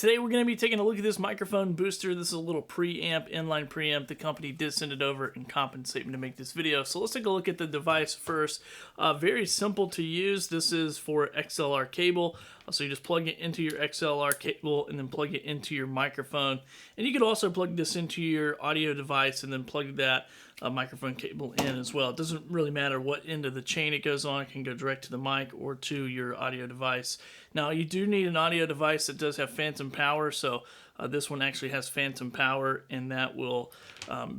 Today we're going to be taking a look at this microphone booster. This is a little preamp, inline preamp. The company did send it over and compensate me to make this video. So let's take a look at the device first. Very simple to use. This is for XLR cable. So you just plug it into your XLR cable and then plug it into your microphone. And you could also plug this into your audio device and then plug that microphone cable in as well. It doesn't really matter what end of the chain it goes on. It can go direct to the mic or to your audio device. Now you do need an audio device that does have phantom power, so this one actually has phantom power, and that will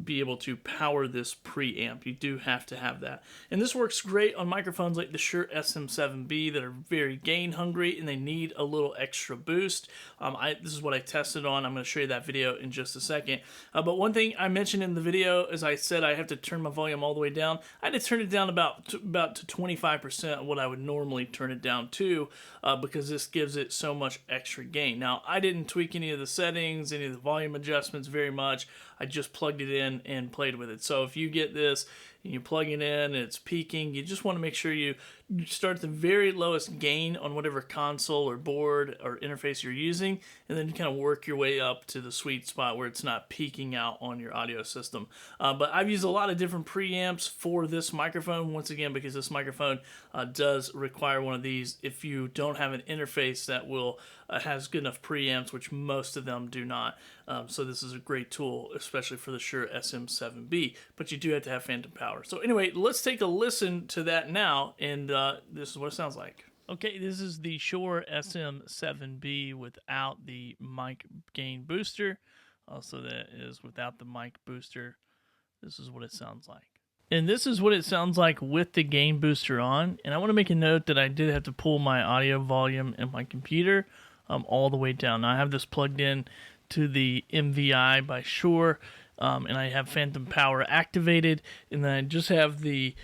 be able to power this preamp. You do have to have that. And this works great on microphones like the Shure SM7B that are very gain hungry and they need a little extra boost. This is what I tested on. I'm going to show you that video in just a second. But one thing I mentioned in the video is I said I have to turn my volume all the way down. I had to turn it down about to 25% of what I would normally turn it down to because this gives it so much extra gain. Now, I didn't tweak any of the settings, any of the volume adjustments very much. I just plugged it in and played with it. So if you get this and you plug it in and it's peaking, you just want to make sure you start at the very lowest gain on whatever console or board or interface you're using, and then you kind of work your way up to the sweet spot where it's not peaking out on your audio system. But I've used a lot of different preamps for this microphone, once again, because this microphone does require one of these if you don't have an interface that will has good enough preamps, which most of them do not. So this is a great tool, especially for the Shure SM7B, but you do have to have phantom power. So anyway, let's take a listen to that now, and this is what it sounds like. Okay, this is the Shure SM7B without the mic gain booster. Also, that is without the mic booster. This is what it sounds like. And this is what it sounds like with the gain booster on. And I want to make a note that I did have to pull my audio volume in my computer all the way down. Now, I have this plugged in to the MVI by Shure, and I have phantom power activated, and then I just have the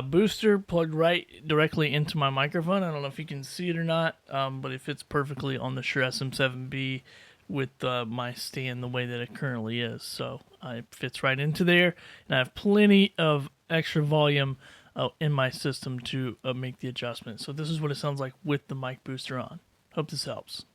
booster plugged right directly into my microphone. I don't know if you can see it or not, but it fits perfectly on the Shure SM7B with my stand the way that it currently is. So it fits right into there, and I have plenty of extra volume in my system to make the adjustment. So this is what it sounds like with the mic booster on. Hope this helps.